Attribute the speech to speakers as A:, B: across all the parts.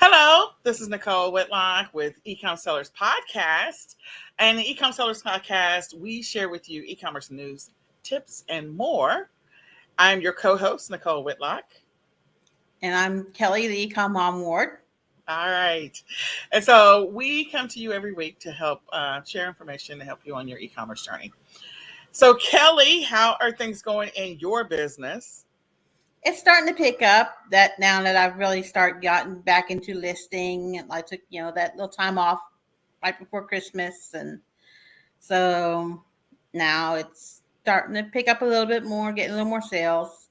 A: Hello, this is Nicole Whitlock with Ecom Sellers Podcast. And the Ecom Sellers Podcast, we share with you e-commerce news, tips, and more. I'm your co-host, Nicole Whitlock.
B: And I'm Kelly, the eCom Mom Ward.
A: All right. And so we come to you every week to help share information to help you on your e-commerce journey. So Kelly, how are things going in your business?
B: It's starting to pick up that now that I've really gotten back into listing. I took, that little time off right before Christmas. And so now it's starting to pick up a little bit more, getting a little more sales.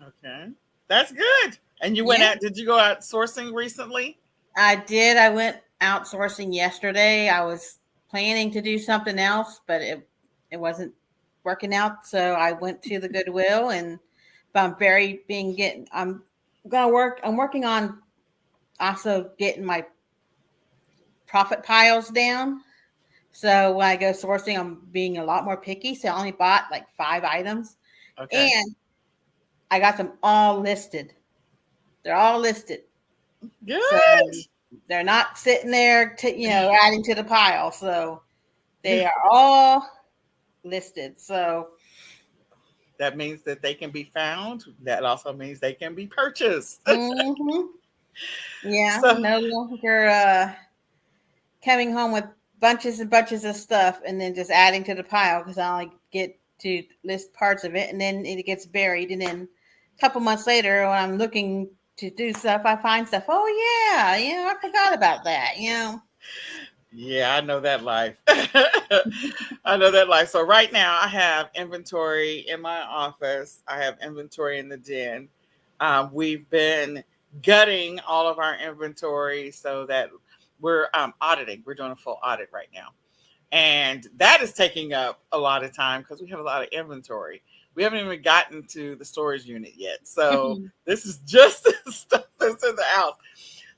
A: Okay. That's good. And you went out, did you go out sourcing recently?
B: I did. I went outsourcing yesterday. I was planning to do something else, but it wasn't working out. So I went to the Goodwill, and I'm working on also getting my profit piles down. So when I go sourcing, I'm being a lot more picky. So I only bought like 5 items, and I got them all listed. They're all listed.
A: Good.
B: So they're not sitting there, adding to the pile. So they are all listed. So
A: that means that they can be found. That also means they can be purchased.
B: Mm-hmm. Yeah,
A: so,
B: no longer coming home with bunches and bunches of stuff and then just adding to the pile because I only get to list parts of it and then it gets buried. And then a couple months later, when I'm looking to do stuff, I find stuff. Oh yeah, I forgot about that.
A: Yeah, I know that life. I know that life. So right now, I have inventory in my office. I have inventory in the den. We've been gutting all of our inventory so that we're auditing. We're doing a full audit right now, and that is taking up a lot of time because we have a lot of inventory. We haven't even gotten to the storage unit yet. So this is just the stuff that's in the house.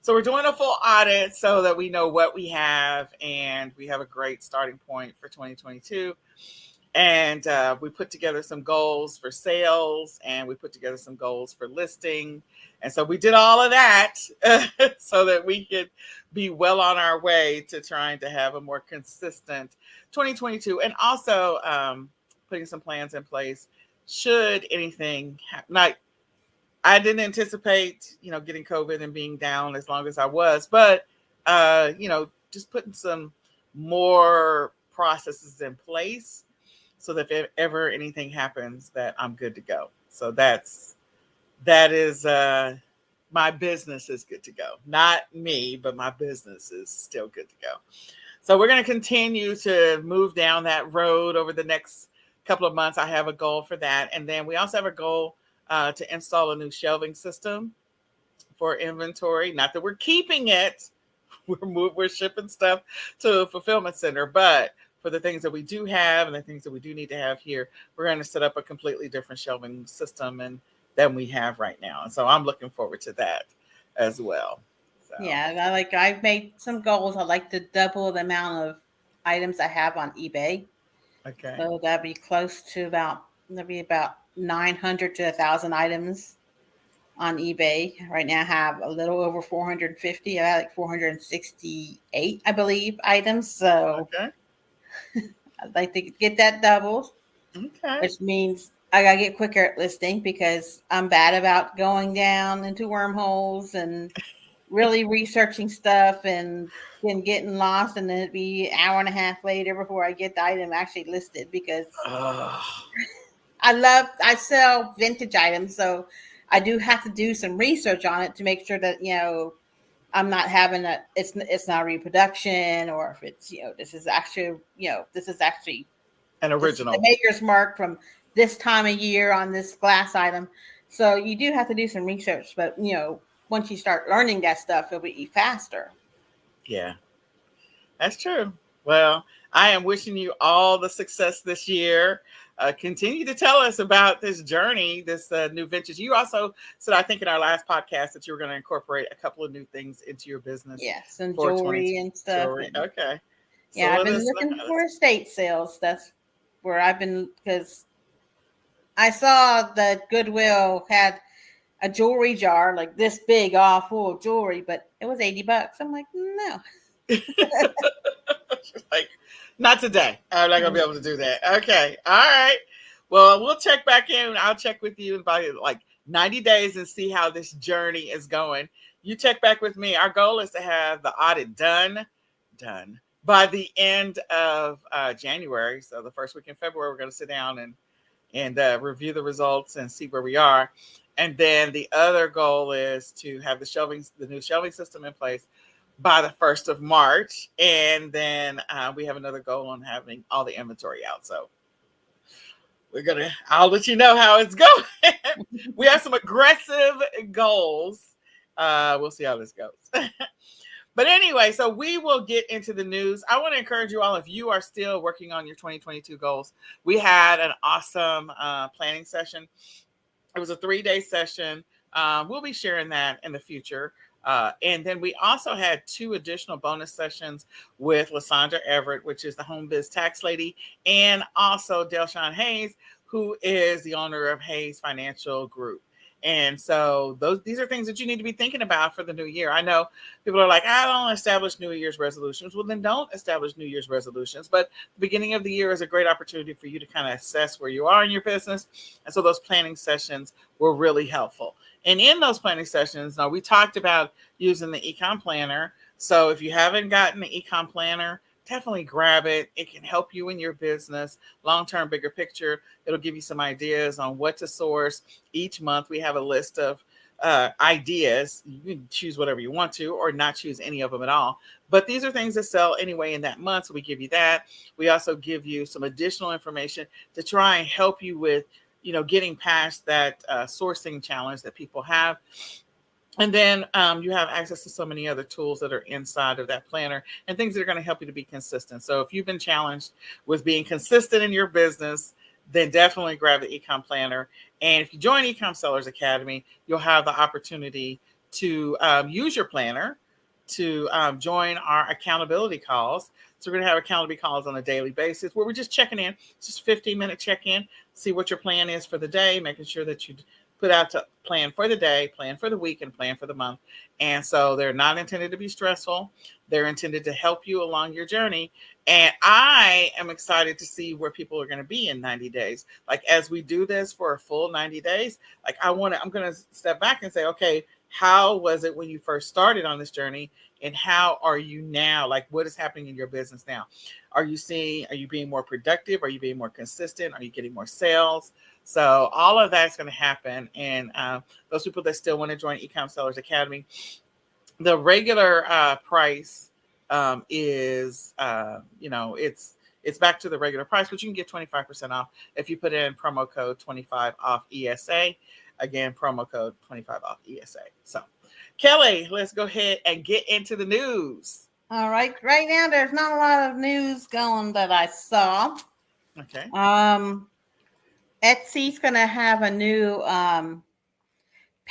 A: So we're doing a full audit so that we know what we have, and we have a great starting point for 2022. And we put together some goals for sales, and we put together some goals for listing. And so we did all of that so that we could be well on our way to trying to have a more consistent 2022, and also putting some plans in place should anything happen. I didn't anticipate, getting COVID and being down as long as I was, but, just putting some more processes in place so that if ever anything happens that I'm good to go. So that is, my business is good to go. Not me, but my business is still good to go. So we're going to continue to move down that road over the next couple of months. I have a goal for that. And then we also have a goal to install a new shelving system for inventory. Not that we're keeping it, we're shipping stuff to a fulfillment center, but for the things that we do have and the things that we do need to have here, we're going to set up a completely different shelving system than we have right now. And so I'm looking forward to that as well. So.
B: Yeah, I've made some goals. I'd like to double the amount of items I have on eBay.
A: Okay.
B: So that'd be close to about 900 to 1,000 items on eBay. Right now I have a little over 450. I have like 468, I believe, items. So I'd like to get that doubled.
A: Okay.
B: Which means I gotta get quicker at listing because I'm bad about going down into wormholes and really researching stuff and then getting lost, and then it'd be an hour and a half later before I get the item actually listed because I sell vintage items, so I do have to do some research on it to make sure that I'm not having it's not a reproduction, or if it's this is actually
A: an original,
B: the maker's mark from this time of year on this glass item. So you do have to do some research, but once you start learning that stuff, it'll be faster.
A: Yeah, that's true. Well, I am wishing you all the success this year. Continue to tell us about this journey, this new ventures. You also said, I think in our last podcast, that you were going to incorporate a couple of new things into your business.
B: Yes, and jewelry and stuff.
A: Okay.
B: Yeah, I've been looking for estate sales. That's where I've been, because I saw that Goodwill had a jewelry jar like this big, all full of jewelry, but it was $80. I'm like, no.
A: Like, not today. I'm not gonna be able to do that. Okay. All right. Well, we'll check back in. I'll check with you in about like 90 days and see how this journey is going. You check back with me. Our goal is to have the audit done by the end of January. So the first week in February, we're going to sit down and review the results and see where we are. And then the other goal is to have the new shelving system in place by the 1st of March. And then we have another goal on having all the inventory out. So I'll let you know how it's going. We have some aggressive goals. We'll see how this goes. But anyway, so we will get into the news. I want to encourage you all, if you are still working on your 2022 goals, we had an awesome planning session. It was a 3-day session. We'll be sharing that in the future. And then we also had 2 additional bonus sessions with Lysandra Everett, which is the home biz tax lady, and also Delshawn Hayes, who is the owner of Hayes Financial Group. And so these are things that you need to be thinking about for the new year. I know people are like, I don't establish New Year's resolutions. Well, then don't establish New Year's resolutions. But the beginning of the year is a great opportunity for you to kind of assess where you are in your business. And so those planning sessions were really helpful. And in those planning sessions, now we talked about using the eCom planner. So if you haven't gotten the eCom planner, definitely grab it. It can help you in your business, long-term, bigger picture. It'll give you some ideas on what to source. Each month we have a list of ideas. You can choose whatever you want to or not choose any of them at all. But these are things that sell anyway in that month. So we give you that. We also give you some additional information to try and help you with, getting past that sourcing challenge that people have. And then you have access to so many other tools that are inside of that planner and things that are going to help you to be consistent. So if you've been challenged with being consistent in your business, then definitely grab the eCom planner. And if you join eCom Sellers Academy, you'll have the opportunity to use your planner to join our accountability calls. So we're going to have accountability calls on a daily basis where we're just checking in. It's just 15-minute check-in, see what your plan is for the day, making sure that you put out to plan for the day, plan for the week, and plan for the month. And so they're not intended to be stressful. They're intended to help you along your journey. And I am excited to see where people are going to be in 90 days. Like as we do this for a full 90 days, like I'm going to step back and say, okay, how was it when you first started on this journey? And how are you now? Like what is happening in your business now? Are you being more productive? Are you being more consistent? Are you getting more sales? So all of that's going to happen. And those people that still want to join Ecom Sellers Academy, the regular price is, it's back to the regular price, but you can get 25% off if you put in promo code 25 off ESA. Again, promo code 25 off ESA. So Kelly, let's go ahead and get into the news.
B: All right. Right now, there's not a lot of news going that I saw.
A: Okay.
B: Etsy's going to have a new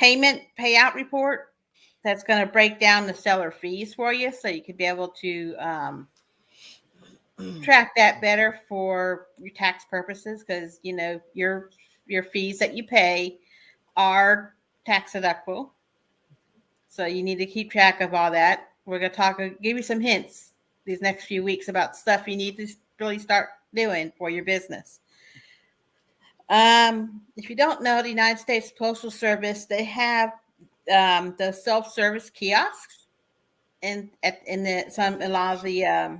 B: payout report that's going to break down the seller fees for you, so you could be able to track that better for your tax purposes, because your fees that you pay are tax deductible. So you need to keep track of all that. We're going to give you some hints these next few weeks about stuff you need to really start doing for your business. If you don't know, the United States Postal Service, they have the self-service kiosks in a lot of the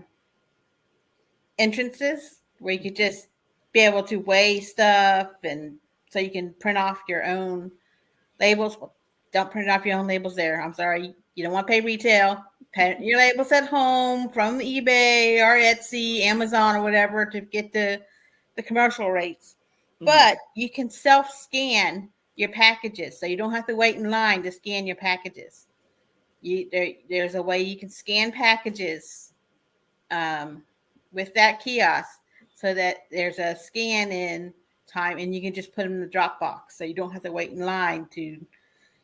B: entrances where you could just be able to weigh stuff, and so you can print off your own labels. Well, don't print off your own labels there. I'm sorry. You don't want to pay retail. Pay your labels at home from eBay or Etsy, Amazon, or whatever to get the commercial rates. Mm-hmm. But you can self-scan your packages, so you don't have to wait in line to scan your packages. There's a way you can scan packages with that kiosk, so that there's a scan in time, and you can just put them in the drop box, so you don't have to wait in line to,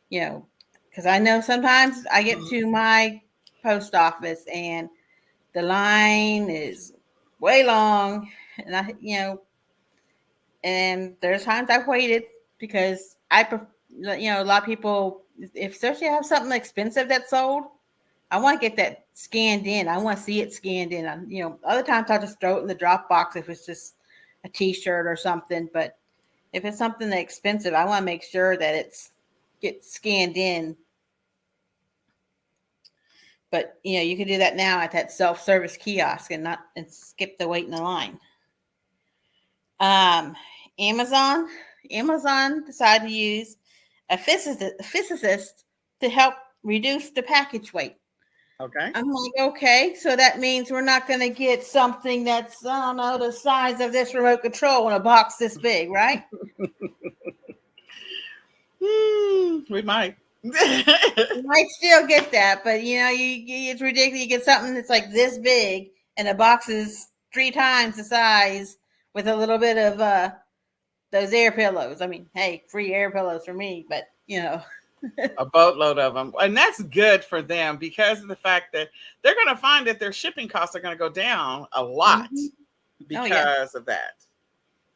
B: because I know sometimes I get to my post office and the line is way long, and and there's times I've waited because a lot of people, if especially have something expensive that's sold, I want to get that scanned in. I want to see it scanned in. Other times I'll just throw it in the drop box if it's just a T-shirt or something. But if it's something that's expensive, I want to make sure that it's gets scanned in. But you can do that now at that self-service kiosk and skip the wait in the line. Um, Amazon, Amazon decided to use a physicist to help reduce the package weight.
A: Okay.
B: I'm like, okay, so that means we're not going to get something that's, I don't know, the size of this remote control in a box this big, right?
A: We might.
B: You might still get that, but it's ridiculous. You get something that's like this big, and the box is 3 times the size with a little bit of those air pillows. I mean, hey, free air pillows for me, but
A: A boatload of them. And that's good for them because of the fact that they're going to find that their shipping costs are going to go down a lot
B: Oh yeah,
A: because of that.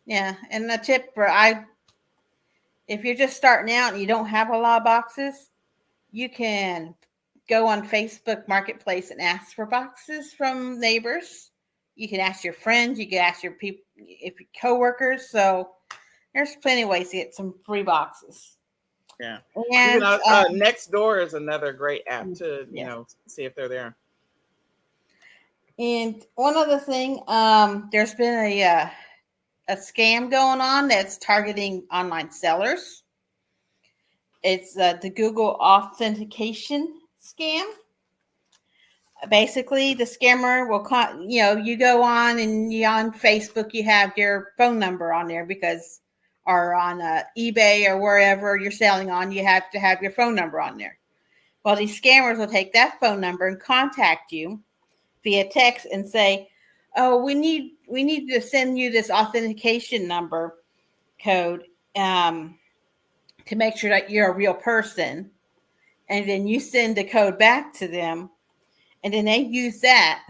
B: yeah. And a tip if you're just starting out and you don't have a lot of boxes, you can go on Facebook Marketplace and ask for boxes from neighbors. You can ask your friends. You can ask your people, if your coworkers. So there's plenty of ways to get some free boxes.
A: Yeah. Even
B: And
A: Nextdoor is another great app to,
B: yes.
A: see if they're there.
B: And one other thing, there's been a scam going on that's targeting online sellers. It's the Google authentication scam. Basically, the scammer will you go on and you on Facebook, you have your phone number on there or on eBay or wherever you're selling on, you have to have your phone number on there. Well, these scammers will take that phone number and contact you via text and say, "Oh, we need to send you this authentication number code to make sure that you're a real person." And then you send the code back to them, and then they use that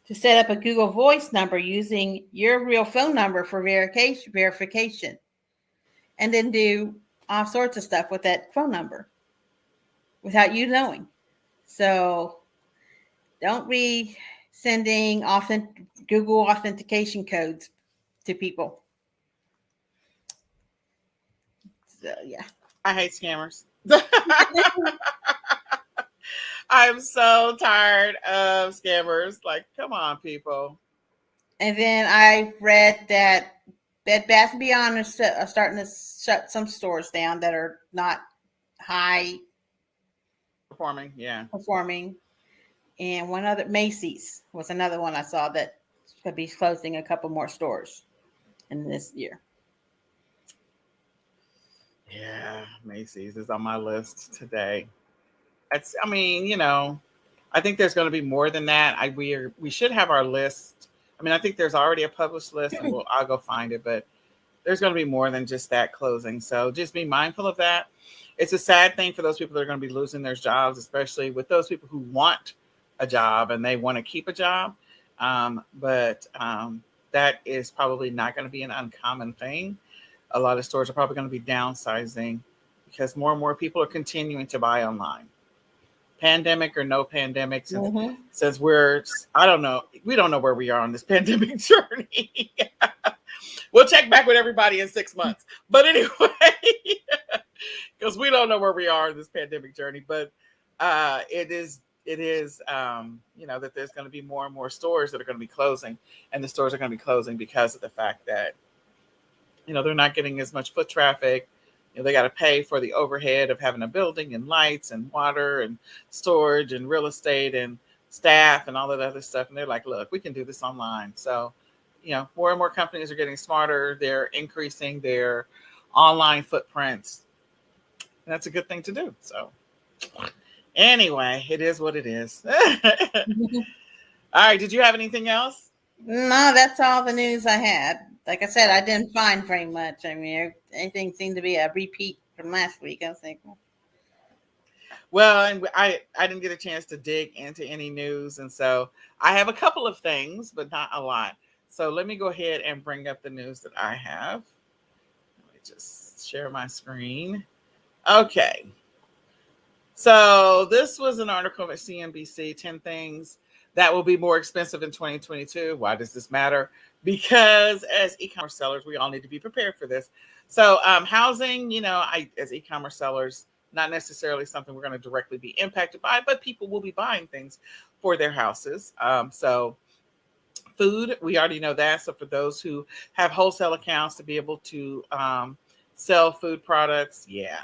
B: to set up a Google Voice number using your real phone number for verification, and then do all sorts of stuff with that phone number without you knowing. So don't be sending Google authentication codes to people. So yeah.
A: I hate scammers. I'm so tired of scammers. Like, come on, people.
B: And then I read that Bed Bath and Beyond are starting to shut some stores down that are not high
A: Performing, yeah.
B: performing. And one other, Macys was another one I saw that could be closing a couple more stores in this year.
A: Yeah, Macy's is on my list today. I mean, I think there's going to be more than that. We should have our list. I mean, I think there's already a published list, and I'll go find it. But there's going to be more than just that closing. So just be mindful of that. It's a sad thing for those people that are going to be losing their jobs, especially with those people who want a job and they want to keep a job. But that is probably not going to be an uncommon thing. A lot of stores are probably going to be downsizing because more and more people are continuing to buy online. Pandemic or no pandemic, since I don't know, we don't know where we are on this pandemic journey. We'll check back with everybody in 6 months. But anyway, because we don't know where we are in this pandemic journey. But it is that there's going to be more and more stores that are going to be closing, and the stores are going to be closing because of the fact that they're not getting as much foot traffic. They got to pay for the overhead of having a building and lights and water and storage and real estate and staff and all that other stuff. And they're like, look, we can do this online. So, more and more companies are getting smarter. They're increasing their online footprints. And that's a good thing to do. So anyway, it is what it is. All right. Did you have anything else?
B: No, that's all the news I had. Like I said, I didn't find very much. I mean, anything seemed to be a repeat from last week. I was thinking.
A: Well, and I didn't get a chance to dig into any news, and so I have a couple of things, but not a lot. So let me go ahead and bring up the news that I have. Let me just share my screen. Okay. So this was an article at CNBC, 10 things that will be more expensive in 2022. Why does this matter? Because as e-commerce sellers, we all need to be prepared for this. So housing, as e-commerce sellers, not necessarily something we're going to directly be impacted by, but people will be buying things for their houses. So food, we already know that. So for those who have wholesale accounts to be able to sell food products, yeah.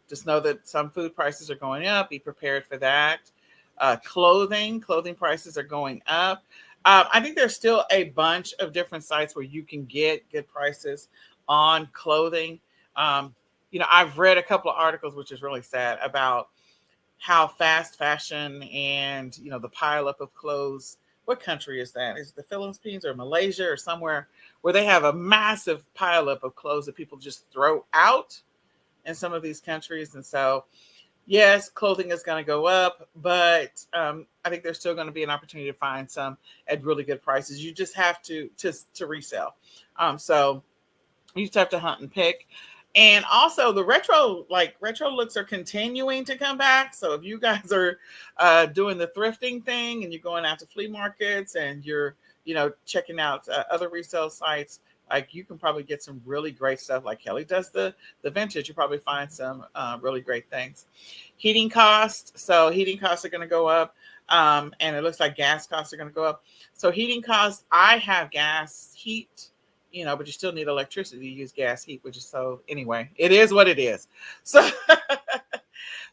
A: Just know that some food prices are going up. Be prepared for that. Clothing prices are going up. I think there's still a bunch of different sites where you can get good prices on clothing. I've read a couple of articles, which is really sad, about how fast fashion and the pileup of clothes. What country is that? Is it the Philippines or Malaysia or somewhere where they have a massive pileup of clothes that people just throw out in some of these countries? And so, yes, clothing is going to go up, but I think there's still going to be an opportunity to find some at really good prices. You just have to resell. So you just have to hunt and pick. And also the retro looks are continuing to come back. So if you guys are doing the thrifting thing and you're going out to flea markets and you're, checking out other resale sites, like you can probably get some really great stuff. Like Kelly does the vintage, you probably find some really great things. Heating costs. So heating costs are going to go up. And it looks like gas costs are going to go up. So heating costs, I have gas heat, but you still need electricity to use gas heat, which is so anyway, it is what it is. So,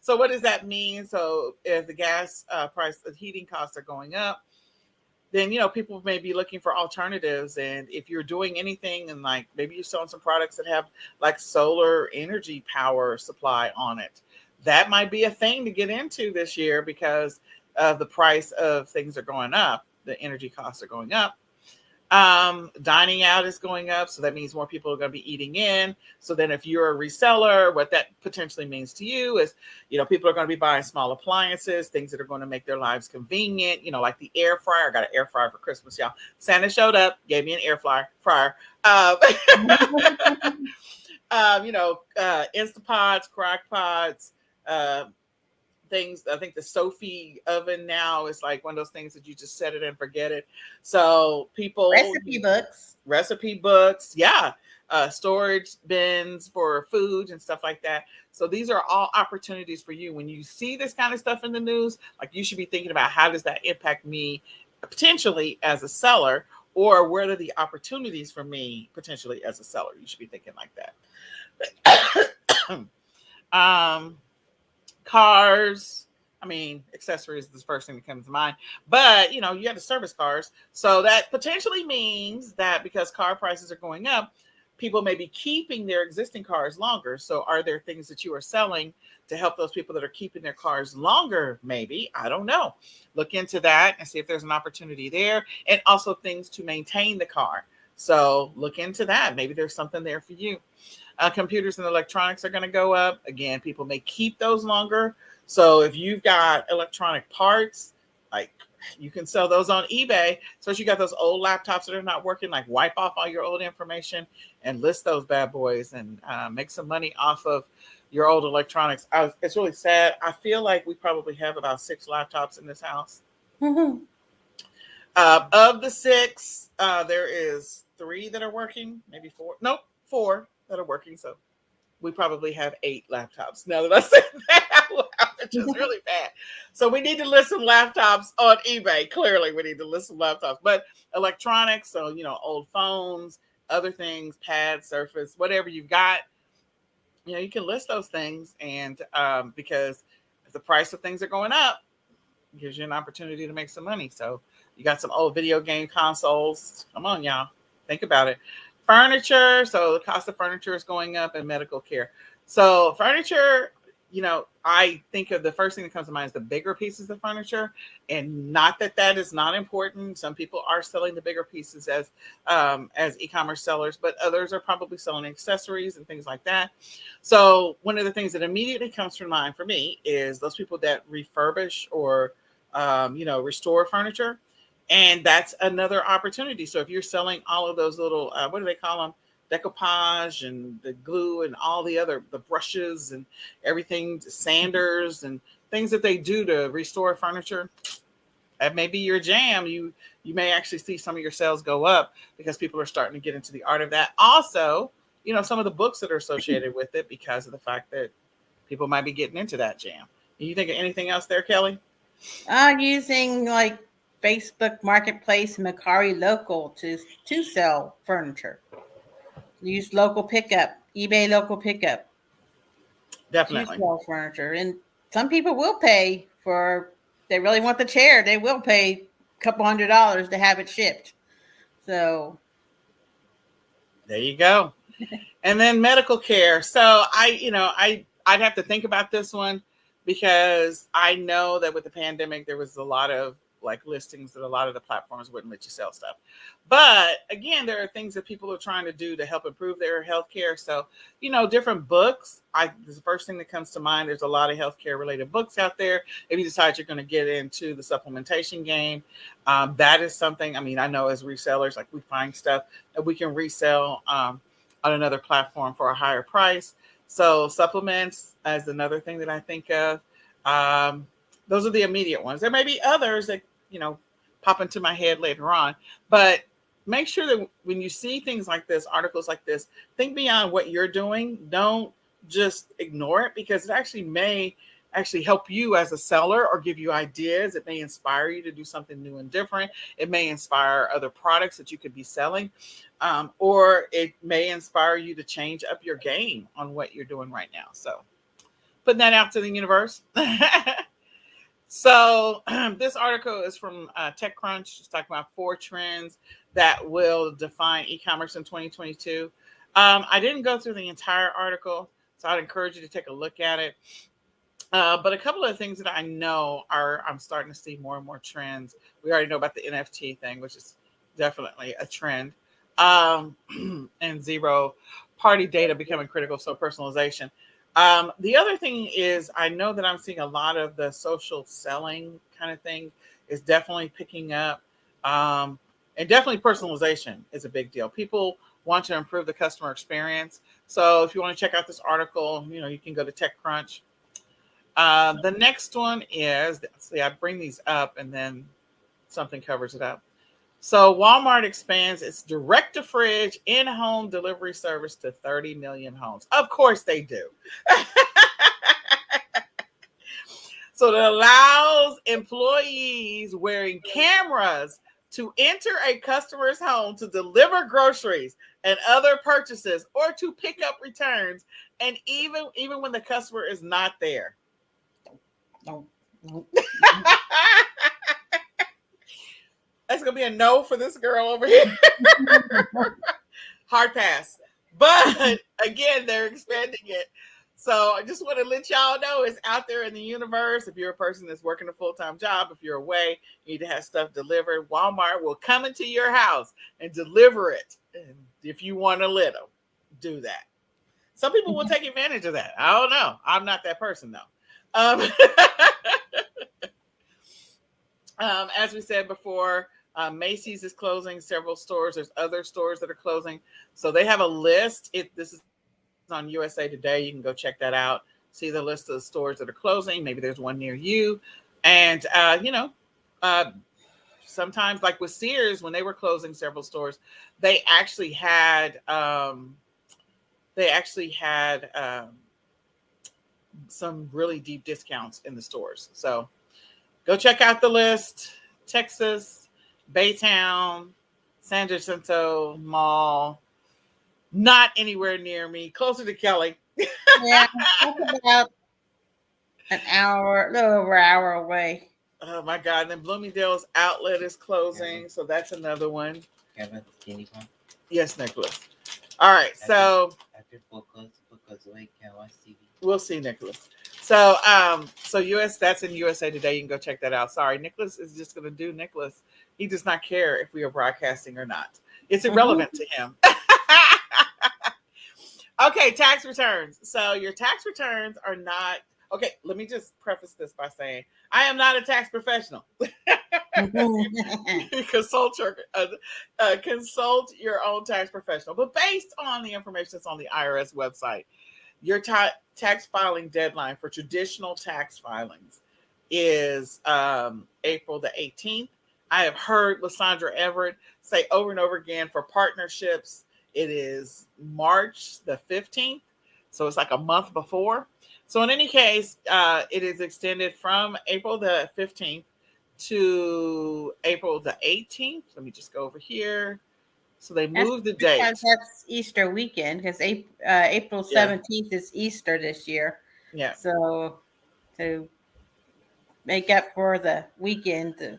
A: so what does that mean? So if the gas price, the heating costs are going up, then, people may be looking for alternatives. And if you're doing anything and like maybe you're selling some products that have like solar energy power supply on it, that might be a thing to get into this year because the price of things are going up. The energy costs are going up. Dining out is going up, so that means more people are going to be eating in. So then if you're a reseller, what that potentially means to you is, people are going to be buying small appliances, things that are going to make their lives convenient, like the air fryer. I got an air fryer for Christmas, y'all. Santa showed up, gave me an air fryer. Instapots, crock pots, uh, things. I think the Sophie oven now is like one of those things that you just set it and forget it. So recipe books, yeah, storage bins for food and stuff like that. So these are all opportunities for you. When you see this kind of stuff in the news, like you should be thinking about how does that impact me potentially as a seller, or where are the opportunities for me potentially as a seller? You should be thinking like that. Cars, I mean, accessories is the first thing that comes to mind. But, you have the service cars. So that potentially means that because car prices are going up, people may be keeping their existing cars longer. So are there things that you are selling to help those people that are keeping their cars longer? Maybe. I don't know. Look into that and see if there's an opportunity there. And also things to maintain the car. So look into that. Maybe there's something there for you. Computers and electronics are going to go up. Again, people may keep those longer. So if you've got electronic parts, like you can sell those on eBay. So if you got those old laptops that are not working, like wipe off all your old information and list those bad boys and make some money off of your old electronics. It's really sad. I feel like we probably have about 6 laptops in this house. Of the 6, there is 3 that are working, maybe 4. Nope, 4 that are working. So we probably have 8 laptops now that I said that out loud, which is really bad. So we need to list some laptops on eBay. Clearly, we need to list some laptops. But electronics, so, old phones, other things, pads, Surface, whatever you've got, you can list those things. And because if the price of things are going up, it gives you an opportunity to make some money. So you got some old video game consoles. Come on, y'all. Think about it. Furniture. So the cost of furniture is going up, and medical care. So furniture, I think of the first thing that comes to mind is the bigger pieces of furniture, and not that is not important. Some people are selling the bigger pieces as e-commerce sellers, but others are probably selling accessories and things like that. So one of the things that immediately comes to mind for me is those people that refurbish or restore furniture. And that's another opportunity. So if you're selling all of those little, what do they call them? decoupage and the glue and all the brushes and everything, sanders and things that they do to restore furniture, that may be your jam. You may actually see some of your sales go up because people are starting to get into the art of that. Also, some of the books that are associated with it because of the fact that people might be getting into that jam. You think of anything else there, Kelly?
B: Using like Facebook Marketplace, Mercari Local to sell furniture. Use local pickup, eBay local pickup to
A: Definitely.
B: sell furniture. And some people will pay for, they really want the chair, they will pay a couple $100 to have it shipped. So
A: there you go. And then medical care. So I'd have to think about this one because I know that with the pandemic, there was a lot of like listings that a lot of the platforms wouldn't let you sell stuff. But again, there are things that people are trying to do to help improve their healthcare. So, different books. The first thing that comes to mind, there's a lot of healthcare related books out there. If you decide you're going to get into the supplementation game, that is something. I mean, I know as resellers, like we find stuff that we can resell on another platform for a higher price. So supplements is another thing that I think of. Those are the immediate ones. There may be others that, pop into my head later on, but make sure that when you see things like this, articles like this, think beyond what you're doing. Don't just ignore it because it actually may help you as a seller or give you ideas. It may inspire you to do something new and different. It may inspire other products that you could be selling, or it may inspire you to change up your game on what you're doing right now. So putting that out to the universe. So this article is from TechCrunch. It's talking about 4 trends that will define e-commerce in 2022. I didn't go through the entire article, so I'd encourage you to take a look at it. But a couple of things that I know I'm starting to see more and more trends. We already know about the NFT thing, which is definitely a trend. And zero party data becoming critical, so personalization. The other thing is I know that I'm seeing a lot of the social selling kind of thing is definitely picking up. And definitely personalization is a big deal. People want to improve the customer experience. So if you want to check out this article, you can go to TechCrunch. The next one is, see, I bring these up and then something covers it up. So Walmart expands its direct-to-fridge in-home delivery service to 30 million homes. Of course they do. So it allows employees wearing cameras to enter a customer's home to deliver groceries and other purchases or to pick up returns, and even when the customer is not there.
B: no.
A: That's gonna be a no for this girl over here. Hard pass. But again, they're expanding it. So I just want to let y'all know it's out there in the universe. If you're a person that's working a full-time job, if you're away, you need to have stuff delivered, Walmart will come into your house and deliver it. And if you want to let them do that. Some people will take advantage of that. I don't know. I'm not that person though. As we said before, Macys is closing several stores. There's other stores that are closing. So they have a list. This is on USA Today. You can go check that out. See the list of the stores that are closing. Maybe there's one near you. And, sometimes like with Sears, when they were closing several stores, they actually had some really deep discounts in the stores. So go check out the list. Texas, Baytown, San Jacinto Mall. Not anywhere near me. Closer to Kelly.
B: Yeah, that's about a little over an hour away.
A: Oh my God. And then Bloomingdale's outlet is closing. So that's another one.
C: Kevin, can you come?
A: Yes, Nicholas. All right. So
C: after focus we can watch TV.
A: We'll see, Nicholas. So that's in USA Today. You can go check that out. Sorry, Nicholas is just gonna do Nicholas. He does not care if we are broadcasting or not. It's irrelevant to him. Okay, tax returns. So your tax returns are not okay. Let me just preface this by saying I am not a tax professional. Consult your own tax professional. But based on the information that's on the IRS website, your tax filing deadline for traditional tax filings is April the 18th. I have heard Lysandra Everett say over and over again for partnerships, it is March the 15th. So it's like a month before. So in any case, it is extended from April the 15th to April the 18th. Let me just go over here. So they moved the date.
B: Because that's Easter weekend, because April 17th is Easter this year.
A: Yeah.
B: So to make up for the weekend, the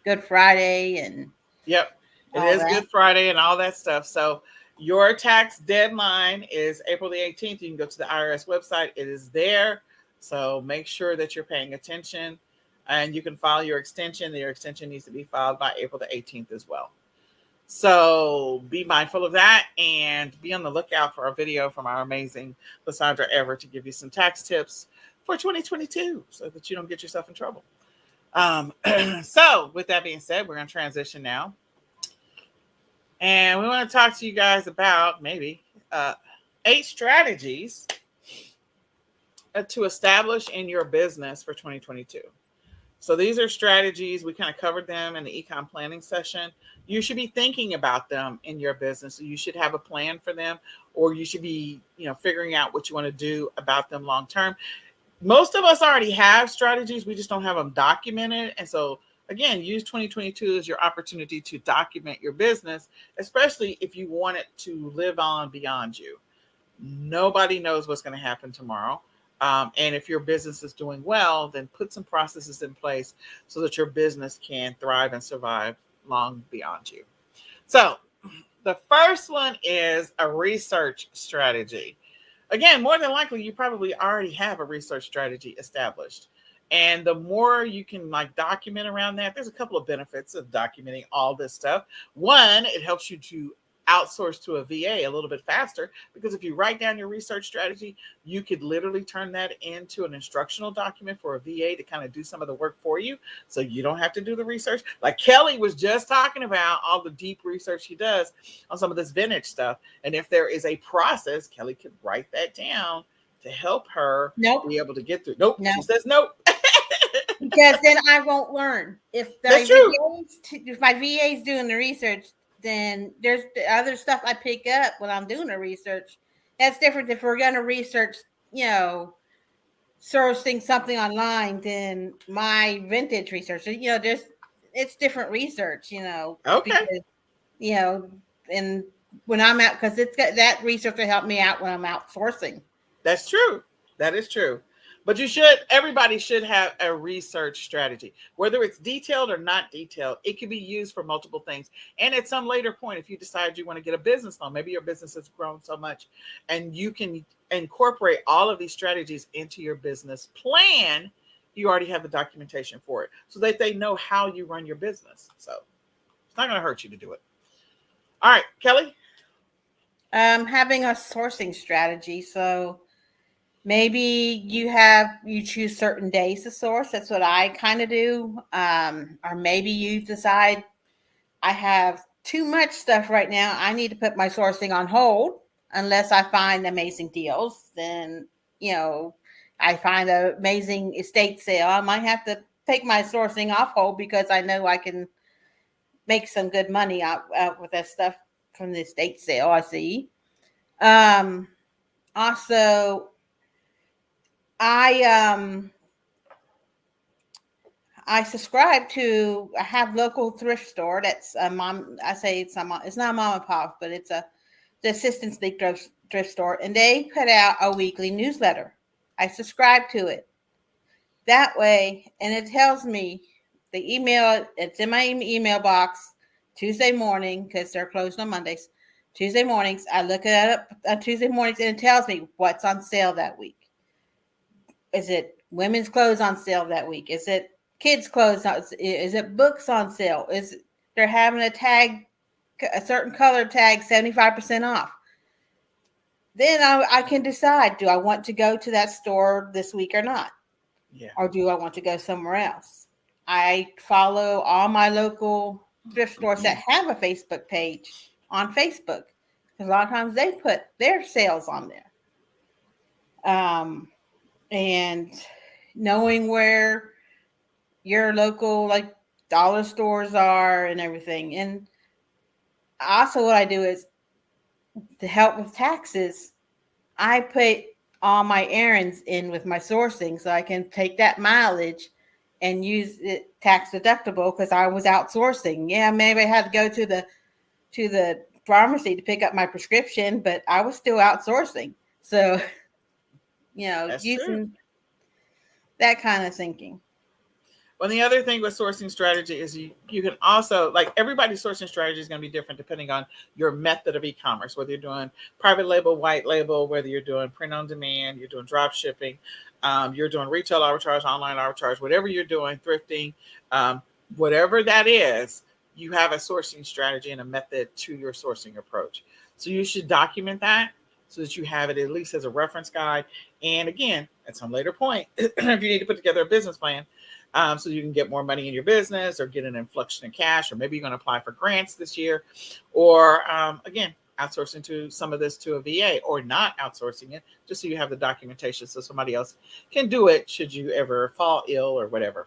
B: Good Friday and
A: Yep. It is Good Friday and all that stuff. So your tax deadline is April the 18th. You can go to the IRS website. It is there. So make sure that you're paying attention, and you can file your extension. Your extension needs to be filed by April the 18th as well. So be mindful of that and be on the lookout for a video from our amazing Lysandra Everett to give you some tax tips for 2022 so that you don't get yourself in trouble. So with that being said, we're going to transition now. And we want to talk to you guys about maybe 8 strategies to establish in your business for 2022. So these are strategies. We kind of covered them in the ecom planning session. You should be thinking about them in your business. You should have a plan for them, or you should be, figuring out what you want to do about them long term. Most of us already have strategies. We just don't have them documented. And so again, use 2022 as your opportunity to document your business, especially if you want it to live on beyond you. Nobody knows what's going to happen tomorrow. And if your business is doing well, then put some processes in place so that your business can thrive and survive long beyond you. So the first one is a research strategy. Again, more than likely, you probably already have a research strategy established. And the more you can document around that, there's a couple of benefits of documenting all this stuff. One, it helps you to outsource to a VA a little bit faster, because if you write down your research strategy, you could literally turn that into an instructional document for a VA to kind of do some of the work for you. So you don't have to do the research. Like Kelly was just talking about all the deep research she does on some of this vintage stuff. And if there is a process, Kelly could write that down to help her be able to get through. Nope. She says nope.
B: Because then I won't learn. If my VA is doing the research, then there's the other stuff I pick up when I'm doing the research. That's different if we're going to research, sourcing something online than my vintage research. It's different research,
A: Okay.
B: Because, and when I'm out, because that research will help me out when I'm outsourcing.
A: That's true. That is true. But everybody should have a research strategy, whether it's detailed or not detailed. It can be used for multiple things. And at some later point, if you decide you want to get a business loan, maybe your business has grown so much and you can incorporate all of these strategies into your business plan, you already have the documentation for it so that they know how you run your business. So it's not going to hurt you to do it. All right, Kelly.
B: Having a sourcing strategy. So maybe you choose certain days to source. That's what I kind of do. Or maybe you decide I have too much stuff right now. I need to put my sourcing on hold unless I find amazing deals. Then, I find an amazing estate sale. I might have to take my sourcing off hold because I know I can make some good money out with that stuff from the estate sale I see. Also, I subscribe to. I have local thrift store. That's a mom. I say it's not mom and pop, but it's the Assistance League thrift store, and they put out a weekly newsletter. I subscribe to it that way, and it tells me the email. It's in my email box Tuesday morning because they're closed on Mondays. Tuesday mornings, I look it up on Tuesday mornings, and it tells me what's on sale that week. Is it women's clothes on sale that week? Is it kids' clothes? Is it books on sale? They're having a certain color tag, 75% off? Then I can decide, do I want to go to that store this week or not?
A: Yeah.
B: Or do I want to go somewhere else? I follow all my local thrift stores that have a Facebook page on Facebook, because a lot of times they put their sales on there. And knowing where your local like dollar stores are and everything. And also what I do is to help with taxes, I put all my errands in with my sourcing so I can take that mileage and use it tax deductible because I was outsourcing. Yeah, maybe I had to go to the pharmacy to pick up my prescription, but I was still outsourcing. So,
A: That's true.
B: using that kind of thinking.
A: Well, the other thing with sourcing strategy is you can also, like, everybody's sourcing strategy is going to be different depending on your method of e-commerce, whether you're doing private label, white label, whether you're doing print on demand, you're doing drop shipping, you're doing retail arbitrage, online arbitrage, whatever you're doing, thrifting, um, whatever that is, you have a sourcing strategy and a method to your sourcing approach. So you should document that so that you have it at least as a reference guide. And again, at some later point, if you need to put together a business plan, so you can get more money in your business or get an influx in cash, or maybe you're going to apply for grants this year, or again, outsourcing to some of this to a VA, or not outsourcing it, just so you have the documentation so somebody else can do it should you ever fall ill or whatever.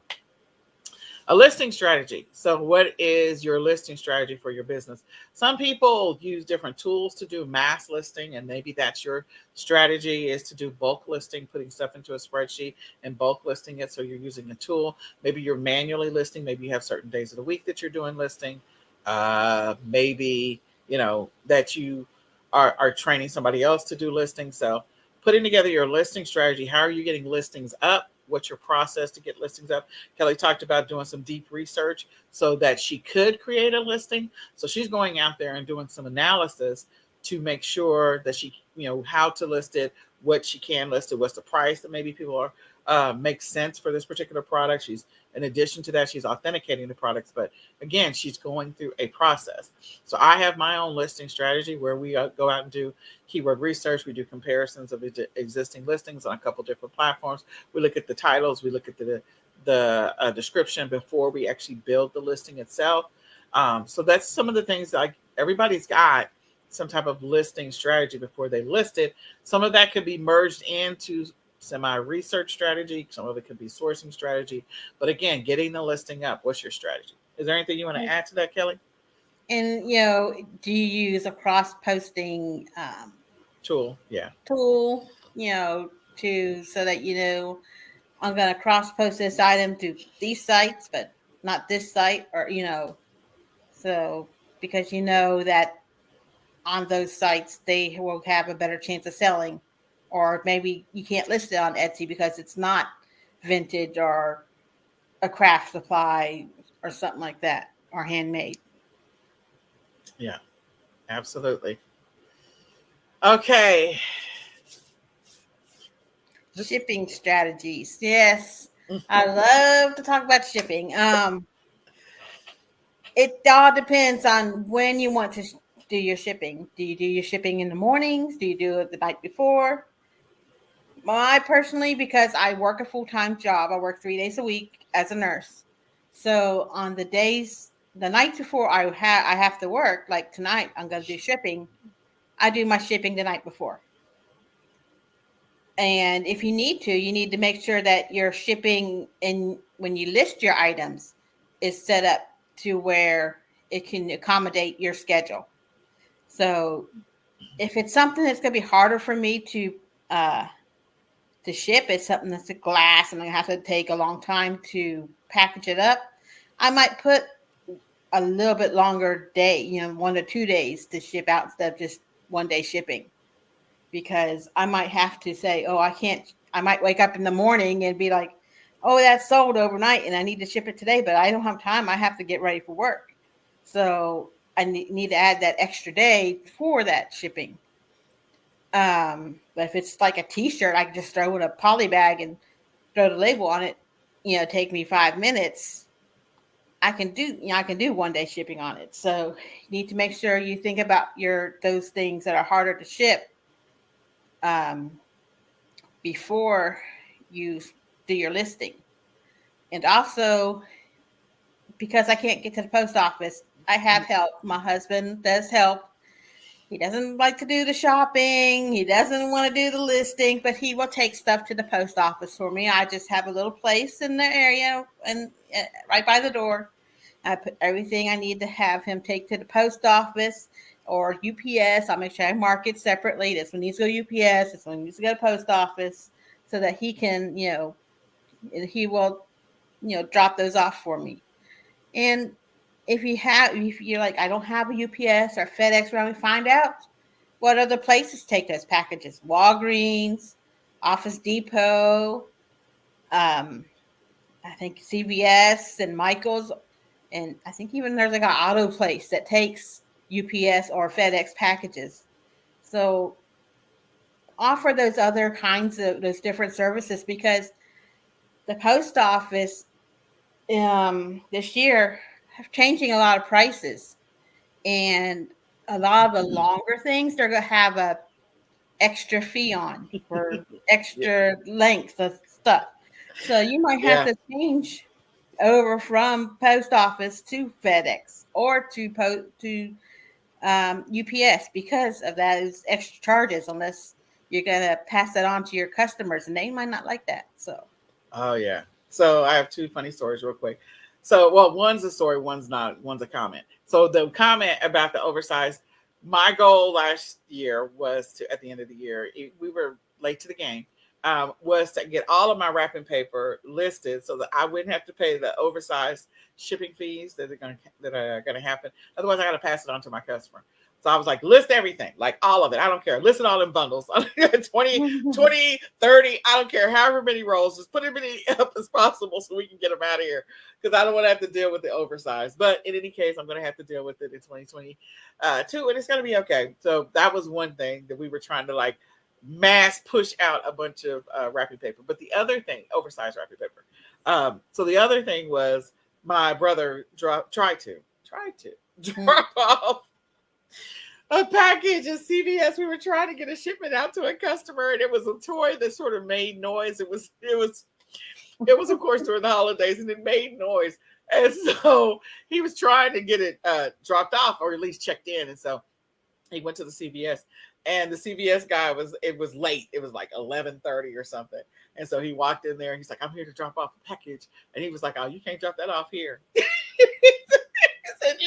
A: A listing strategy. So what is your listing strategy for your business? Some people use different tools to do mass listing, and maybe that's your strategy, is to do bulk listing, putting stuff into a spreadsheet and bulk listing it. So you're using a tool. Maybe you're manually listing. Maybe you have certain days of the week that you're doing listing. Maybe, that you are training somebody else to do listing. So putting together your listing strategy. How are you getting listings up? What's your process to get listings up? Kelly talked about doing some deep research so that she could create a listing. So she's going out there and doing some analysis to make sure that she, how to list it, what she can list it, what's the price that maybe people are makes sense for this particular product. She's, in addition to that, she's authenticating the products, but again, she's going through a process. So I have my own listing strategy where we go out and do keyword research. We do comparisons of existing listings on a couple different platforms. We look at the titles, we look at the description before we actually build the listing itself. So that's some of the things that everybody's got some type of listing strategy before they list it. Some of that could be merged into semi-research strategy. Some of it could be sourcing strategy. But again, getting the listing up, what's your strategy? Is there anything you want to add to that, Kelly?
B: And do you use a cross-posting
A: Tool? Yeah.
B: tool? To so that I'm going to cross-post this item to these sites, but not this site, or so because that on those sites they will have a better chance of selling, or maybe you can't list it on Etsy because it's not vintage or a craft supply or something like that, or handmade.
A: Yeah, absolutely. Okay.
B: Shipping strategies. Yes. I love to talk about shipping. It all depends on when you want to do your shipping. Do you do your shipping in the mornings? Do you do it the night before? I personally, because I work a full-time job, I work 3 days a week as a nurse. So on the night before I have to work, like tonight, I'm going to do shipping. I do my shipping the night before. And if you need to make sure that your shipping, and when you list your items, is set up to where it can accommodate your schedule. So if it's something that's going to be harder for me to ship, it's something that's a glass and I have to take a long time to package it up, I might put a little bit longer day, 1 to 2 days to ship out instead of just 1 day shipping. Because I might have to say, oh, I might wake up in the morning and be like, oh, that's sold overnight and I need to ship it today, but I don't have time. I have to get ready for work. So I need to add that extra day for that shipping. But if it's like a t-shirt, I can just throw in a poly bag and throw the label on it, take me 5 minutes. I can do 1 day shipping on it. So you need to make sure you think about those things that are harder to ship before you do your listing. And also, because I can't get to the post office, I have help. My husband does help. He doesn't like to do the shopping. He doesn't want to do the listing, but he will take stuff to the post office for me. I just have a little place in the area and right by the door. I put everything I need to have him take to the post office or UPS. I'll make sure I mark it separately. This one needs to go UPS. This one needs to go to post office so that he can, he will, drop those off for me. And if you're like, I don't have a UPS or FedEx around me, find out what other places take those packages. Walgreens, Office Depot, I think CVS and Michael's, and I think even there's like an auto place that takes UPS or FedEx packages. So offer those other kinds of those different services, because the post office this year have changing a lot of prices, and a lot of the longer things they're going to have a extra fee on for extra length of stuff. So you might have to change over from post office to FedEx or to UPS because of those extra charges, unless you're going to pass that on to your customers, and they might not like that. So,
A: Oh yeah. So I have two funny stories real quick. So, well, one's a story, one's not, one's a comment. So the comment about the oversized, my goal last year was to, at the end of the year, we were late to the game, was to get all of my wrapping paper listed so that I wouldn't have to pay the oversized shipping fees that are gonna happen. Otherwise, I got to pass it on to my customer. So I was like, list everything, like all of it. I don't care. List it all in bundles. 20, 30, I don't care. However many rolls, just put as many up as possible so we can get them out of here. Because I don't want to have to deal with the oversized. But in any case, I'm going to have to deal with it in 2022. And it's going to be okay. So that was one thing that we were trying to like mass push out a bunch of wrapping paper. But the other thing, oversized wrapping paper. So the other thing was my brother tried to drop off a package at CVS. We were trying to get a shipment out to a customer, and it was a toy that sort of made noise. It was of course during the holidays, and it made noise. And so he was trying to get it dropped off, or at least checked in. And so he went to the CVS, and the CVS guy was late. It was like 11:30 or something. And so he walked in there, and he's like, "I'm here to drop off a package." And he was like, "Oh, you can't drop that off here." He said,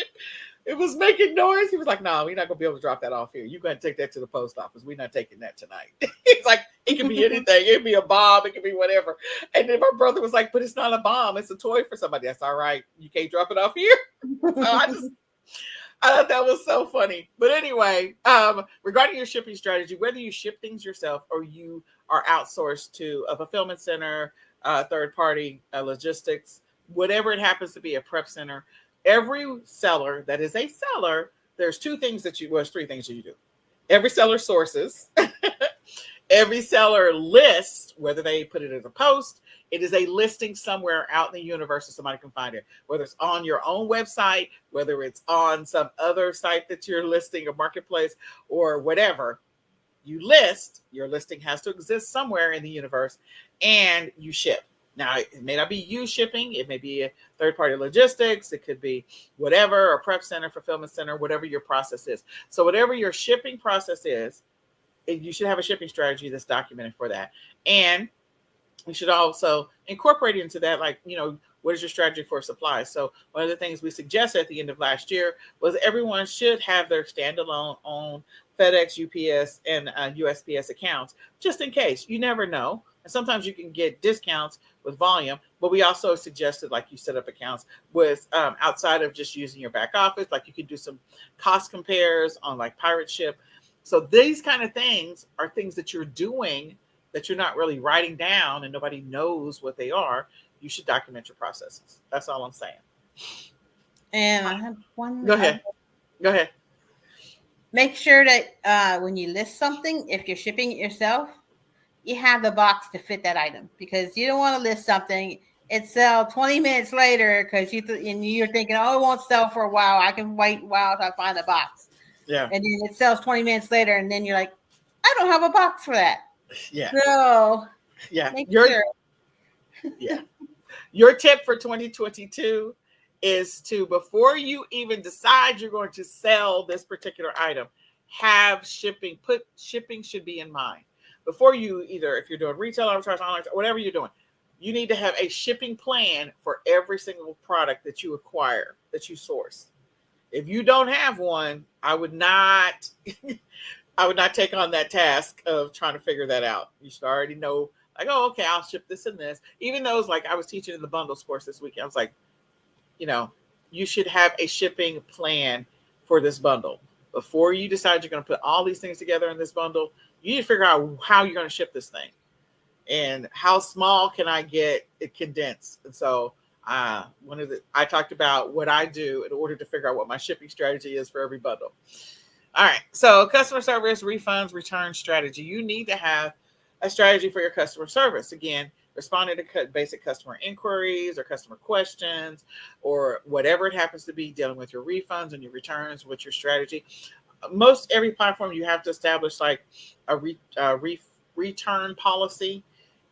A: it was making noise. He was like, "No, we're not gonna be able to drop that off here. You gotta take that to the post office. We're not taking that tonight." It's like, it can be anything. It can be a bomb. It can be whatever. And then my brother was like, "But it's not a bomb. It's a toy for somebody." That's all right. You can't drop it off here. So I thought that was so funny. But anyway, regarding your shipping strategy, whether you ship things yourself or you are outsourced to a fulfillment center, third party logistics, whatever it happens to be, a prep center. Every seller that is a seller, there's three things that you do. Every seller sources, every seller lists, whether they put it as a post, it is a listing somewhere out in the universe so somebody can find it, whether it's on your own website, whether it's on some other site that you're listing, a marketplace, or whatever. You list, your listing has to exist somewhere in the universe, and you ship. Now, it may not be you shipping. It may be a third-party logistics. It could be whatever, a prep center, fulfillment center, whatever your process is. So whatever your shipping process is, you should have a shipping strategy that's documented for that. And we should also incorporate into that, like, what is your strategy for supplies? So one of the things we suggested at the end of last year was everyone should have their standalone own FedEx, UPS, and USPS accounts, just in case. You never know. And sometimes you can get discounts with volume, but we also suggested, like, you set up accounts with outside of just using your back office, like you could do some cost compares on like Pirate Ship. So these kind of things are things that you're doing that you're not really writing down and nobody knows what they are. You should document your processes. That's all I'm saying.
B: And I have one.
A: Go ahead.
B: Make sure that when you list something, if you're shipping it yourself, you have the box to fit that item, because you don't want to list something, it sells 20 minutes later because you're thinking, oh, it won't sell for a while. I can wait a while till I find a box.
A: Yeah.
B: And then it sells 20 minutes later, and then you're like, I don't have a box for that.
A: Yeah.
B: So
A: yeah.
B: Sure.
A: Yeah. Your tip for 2022 is to, before you even decide you're going to sell this particular item, have shipping, shipping should be in mind. Before you, either if you're doing retail arbitrage, online, whatever you're doing, you need to have a shipping plan for every single product that you acquire, that you source. If you don't have one, I would not I would not take on that task of trying to figure that out. You should already know, like, oh, okay, I'll ship this and this. Even those, like I was teaching in the bundles course this weekend, I was like, you know, you should have a shipping plan for this bundle. Before you decide you're going to put all these things together in this bundle, you need to figure out how you're going to ship this thing and how small can I get it condensed. And so I talked about what I do in order to figure out what my shipping strategy is for every bundle. All right. So customer service, refunds, return strategy. You need to have a strategy for your customer service. Again, responding to basic customer inquiries or customer questions or whatever it happens to be, dealing with your refunds and your returns, what's your strategy. Most every platform you have to establish like a return policy,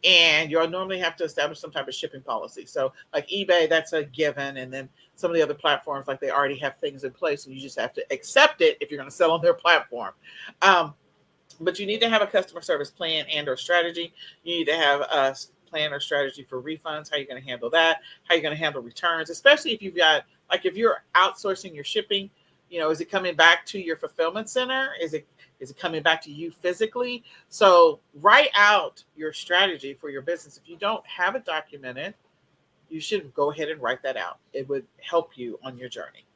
A: and you'll normally have to establish some type of shipping policy. So like eBay, that's a given. And then some of the other platforms, like they already have things in place and you just have to accept it if you're going to sell on their platform. But you need to have a customer service plan and or strategy. You need to have a plan or strategy for refunds, how you're going to handle that, how you're going to handle returns, especially if you've got, like if you're outsourcing your shipping, you know, is it coming back to your fulfillment center? Is it coming back to you physically? So write out your strategy for your business. If you don't have it documented, you should go ahead and write that out. It would help you on your journey.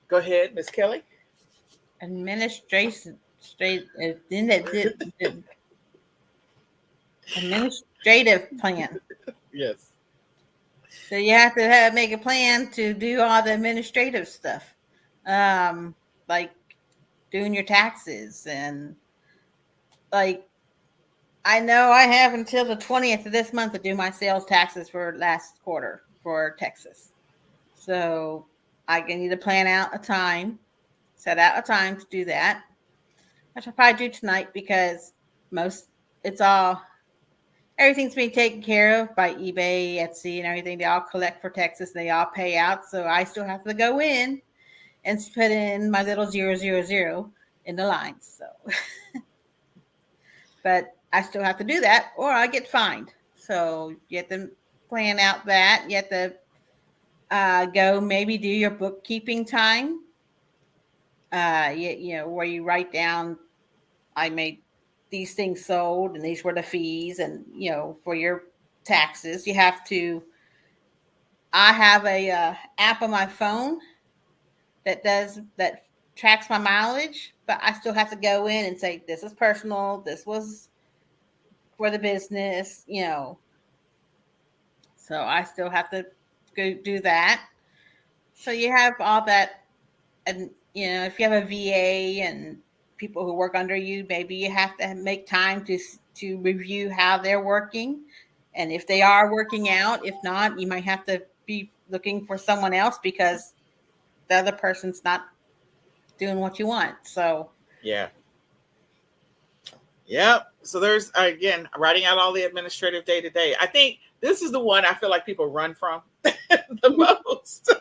A: Go ahead, Miss Kelly.
B: Administrative plan.
A: Yes.
B: So you have to make a plan to do all the administrative stuff, like doing your taxes and like. I know I have until the 20th of this month to do my sales taxes for last quarter for Texas. So I need to plan out a time, set out a time to do that. I should probably do tonight because everything's being taken care of by eBay, Etsy, and everything. They all collect for Texas and they all pay out. So I still have to go in and put in my little 000 in the lines. So, but I still have to do that or I get fined. So you have to plan out that. You have to go maybe do your bookkeeping time. You know, where you write down, I made these things sold and these were the fees. And, you know, for your taxes, you have to, I have a app on my phone that tracks my mileage, but I still have to go in and say, this is personal. This was for the business, you know. So I still have to go do that. So you have all that. And, you know, if you have a VA and people who work under you, maybe you have to make time to review how they're working. And if they are working out, if not, you might have to be looking for someone else because the other person's not doing what you want. So
A: yeah. Yep. So there's, again, writing out all the administrative day to day. I think this is the one I feel like people run from the most.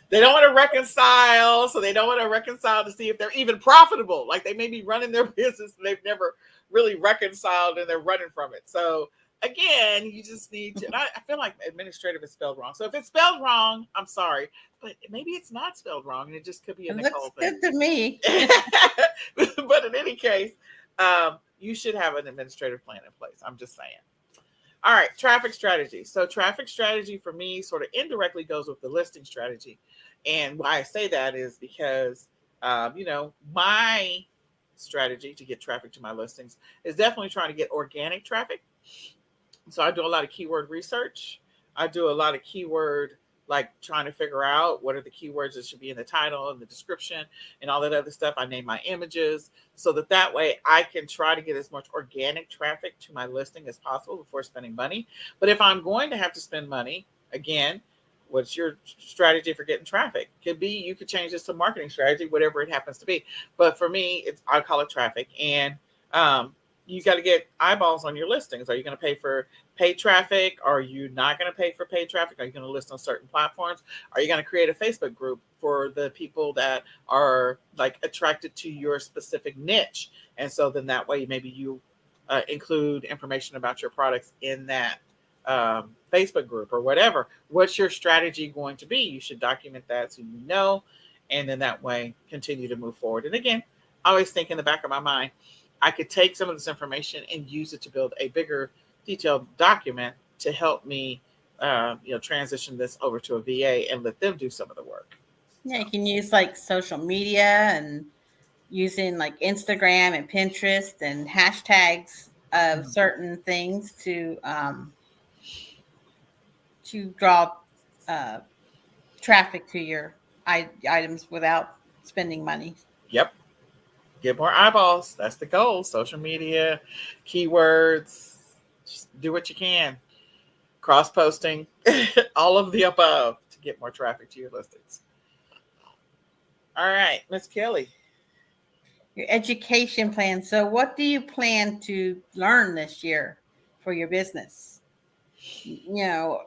A: They don't want to reconcile. So they don't want to reconcile to see if they're even profitable. Like they may be running their business and they've never really reconciled and they're running from it. So again, you just need to, and I feel like administrative is spelled wrong. So if it's spelled wrong, I'm sorry, but maybe it's not spelled wrong and it just could be a Nicole thing.
B: Good to me.
A: But in any case, you should have an administrative plan in place. I'm just saying. All right, traffic strategy. So traffic strategy for me sort of indirectly goes with the listing strategy. And why I say that is because, you know, my strategy to get traffic to my listings is definitely trying to get organic traffic. So I do a lot of keyword research. I do a lot of keyword, like trying to figure out what are the keywords that should be in the title and the description and all that other stuff. I name my images so that way I can try to get as much organic traffic to my listing as possible before spending money. But if I'm going to have to spend money, again, what's your strategy for getting traffic? Could be, you could change this to marketing strategy, whatever it happens to be. But for me, I call it traffic. And you got to get eyeballs on your listings. Are you going to pay for paid traffic? Are you not going to pay for paid traffic? Are you going to list on certain platforms? Are you going to create a Facebook group for the people that are like attracted to your specific niche? And so then that way, maybe you include information about your products in that Facebook group or whatever. What's your strategy going to be? You should document that so you know, and then that way continue to move forward. And again, I always think in the back of my mind, I could take some of this information and use it to build a bigger, detailed document to help me, transition this over to a VA and let them do some of the work.
B: Yeah,
A: So,
B: you can use like social media and using like Instagram and Pinterest and hashtags of
A: mhm.
B: certain things to draw uh, traffic to your items without spending money.
A: Yep, get more eyeballs. That's the goal. Social media, keywords, just do what you can. Cross posting, all of the above to get more traffic to your listings. All right, Miss Kelly.
B: Your education plan. So, what do you plan to learn this year for your business?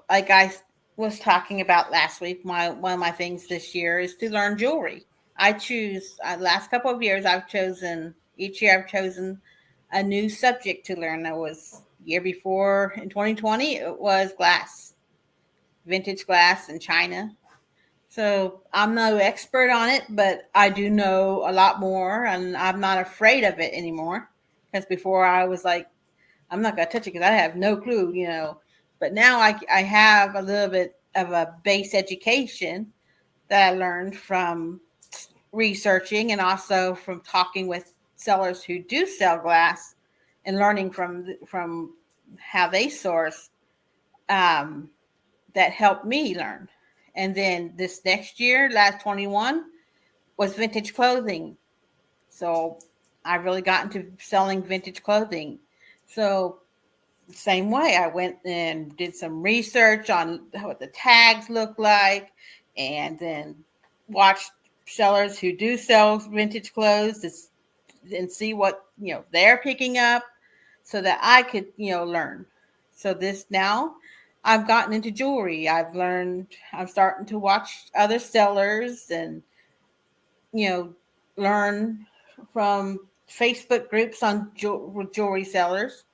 B: Like I was talking about last week, my one of my things this year is to learn jewelry. I choose last couple of years I've chosen a new subject to learn. That was year before in 2020 it was glass, vintage glass in China. So I'm no expert on it, but I do know a lot more, and I'm not afraid of it anymore. Because before I was like, I'm not gonna touch it because I have no clue. But now I have a little bit of a base education that I learned from researching and also from talking with sellers who do sell glass and learning from how they source. Um, that helped me learn. And then this next year, last 21, was vintage clothing. So I really got into selling vintage clothing. So same way, I went and did some research on what the tags look like, and then watched sellers who do sell vintage clothes and see what they're picking up, so that I could learn. So this now, I've gotten into jewelry. I've learned. I'm starting to watch other sellers and you know learn from Facebook groups on jewelry sellers,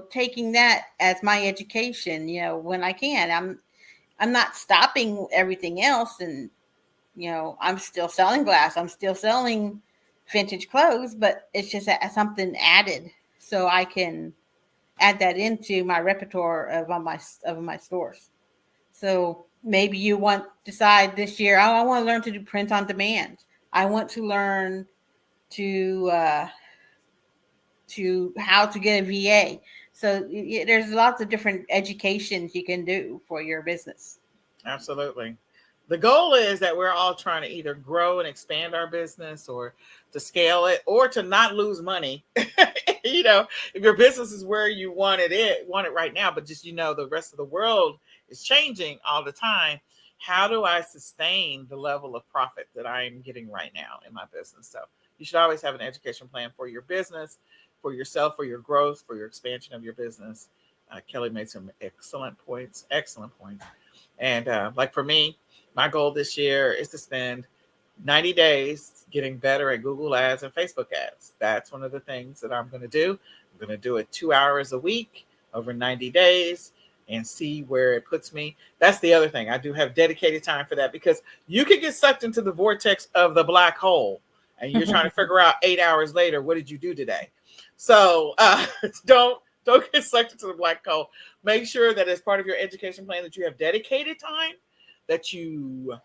B: taking that as my education, when I can. I'm not stopping everything else, and I'm still selling glass. I'm still selling vintage clothes, but it's just something added so I can add that into my repertoire of my stores. So maybe you decide this year, oh, I want to learn to do print on demand. I want to learn to how to get a VA. So there's lots of different educations you can do for your business.
A: Absolutely. The goal is that we're all trying to either grow and expand our business or to scale it or to not lose money. If your business is where you want it right now, but just the rest of the world is changing all the time. How do I sustain the level of profit that I'm getting right now in my business? So you should always have an education plan for your business, for yourself, for your growth, for your expansion of your business. Kelly made some excellent points. Excellent points. And like for me, my goal this year is to spend 90 days getting better at Google ads and Facebook ads. That's one of the things that I'm going to do. I'm going to do it 2 hours a week over 90 days and see where it puts me. That's the other thing. I do have dedicated time for that because you could get sucked into the vortex of the black hole and you're trying to figure out 8 hours later, what did you do today? So don't get sucked into the black hole. Make sure that as part of your education plan that you have dedicated time that you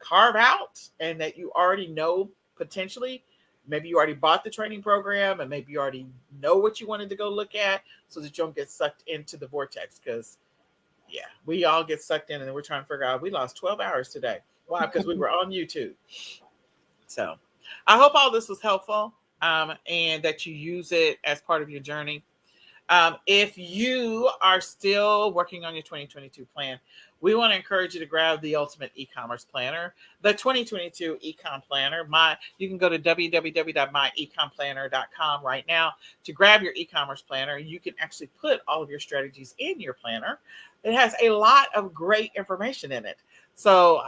A: carve out and that you already know potentially. Maybe you already bought the training program and maybe you already know what you wanted to go look at so that you don't get sucked into the vortex. Because, yeah, we all get sucked in and we're trying to figure out we lost 12 hours today. Why? Because we were on YouTube. So I hope all this was helpful and that you use it as part of your journey. If you are still working on your 2022 plan, we want to encourage you to grab the Ultimate E-commerce Planner, the 2022 Ecom Planner. You can go to www.myecomplanner.com right now to grab your e-commerce planner. You can actually put all of your strategies in your planner. It has a lot of great information in it. So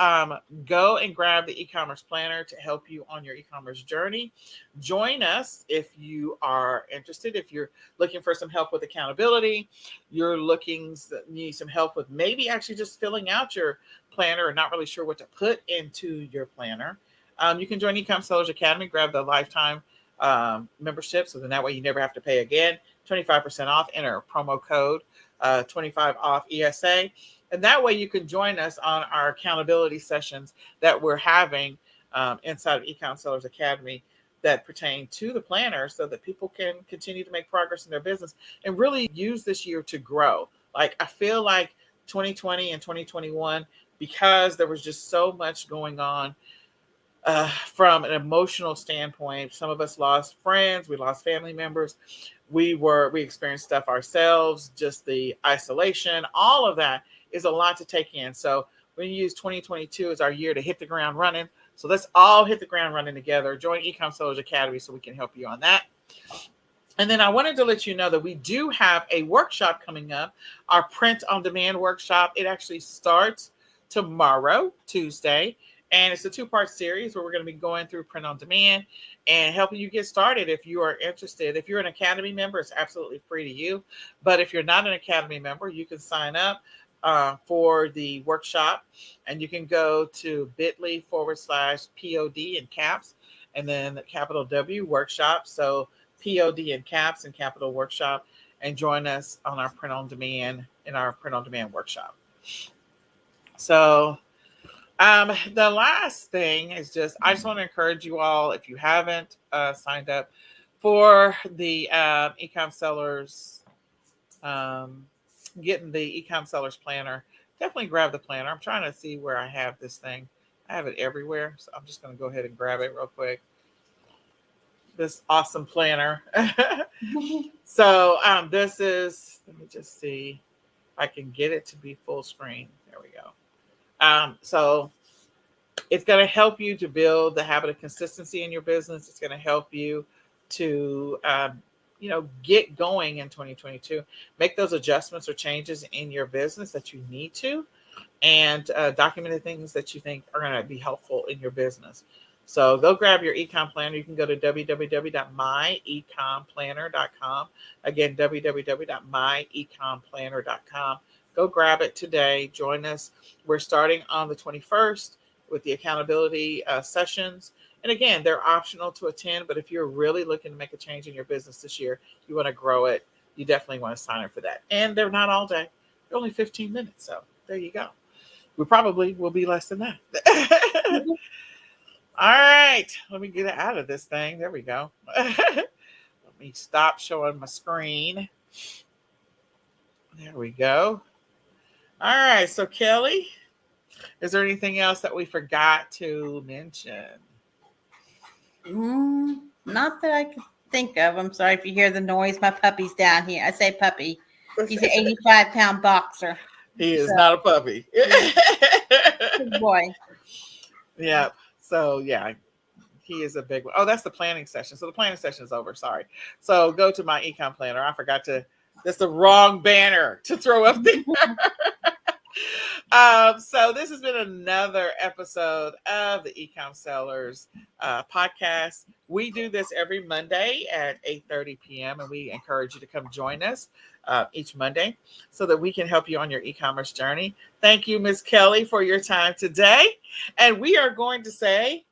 A: go and grab the e-commerce planner to help you on your e-commerce journey. Join us if you are interested. If you're looking for some help with accountability, need some help with maybe actually just filling out your planner or not really sure what to put into your planner, you can join Ecom Sellers Academy, grab the lifetime membership, so then that way you never have to pay again. 25% off, enter promo code 25 off ESA. And that way you can join us on our accountability sessions that we're having inside of Ecom Sellers Academy that pertain to the planner, so that people can continue to make progress in their business and really use this year to grow. Like, I feel like 2020 and 2021, because there was just so much going on from an emotional standpoint. Some of us lost friends, we lost family members, we experienced stuff ourselves, just the isolation, all of that is a lot to take in. So we use 2022 as our year to hit the ground running. So let's all hit the ground running together. Join Ecom Sellers Academy so we can help you on that. And then I wanted to let you know that we do have a workshop coming up, our print on demand workshop. It actually starts tomorrow, Tuesday. And it's a 2-part series where we're going to be going through print on demand and helping you get started if you are interested. If you're an Academy member, it's absolutely free to you. But if you're not an Academy member, you can sign up for the workshop, and you can go to bit.ly/POD in caps and then capital W workshop. So POD in caps and capital workshop, and join us on our print on demand workshop. So the last thing is I just want to encourage you all, if you haven't signed up for the Ecom Sellers, getting the Ecom Sellers planner, definitely grab the planner. I'm trying to see where I have this thing. I have it everywhere, so I'm just going to go ahead and grab it real quick. This awesome planner. So this is, let me just see if I can get it to be full screen. There we go. So it's going to help you to build the habit of consistency in your business. It's going to help you to, get going in 2022. Make those adjustments or changes in your business that you need to, and document the things that you think are going to be helpful in your business. So go grab your Ecom Planner. You can go to www.myecomplanner.com. Again, www.myecomplanner.com. Go grab it today. Join us. We're starting on the 21st with the accountability sessions. And again, they're optional to attend, but if you're really looking to make a change in your business this year, you want to grow it, you definitely want to sign up for that. And they're not all day. They're only 15 minutes. So there you go. We probably will be less than that. All right, let me get it out of this thing. There we go. Let me stop showing my screen. There we go. All right, so Kelly, is there anything else that we forgot to mention?
B: Not that I can think of. I'm sorry if you hear the noise. My puppy's down here. I say puppy. He's an 85-pound boxer.
A: He is not a puppy.
B: Good boy.
A: Yeah. So yeah, he is a big one. Oh, that's the planning session. So the planning session is over. Sorry. So go to my Ecom Planner. I forgot to. That's the wrong banner to throw up there. So this has been another episode of the Ecom Sellers podcast. We do this every Monday at 8:30 p.m. and we encourage you to come join us each Monday so that we can help you on your e-commerce journey. Thank you, Ms. Kelly, for your time today. And we are going to say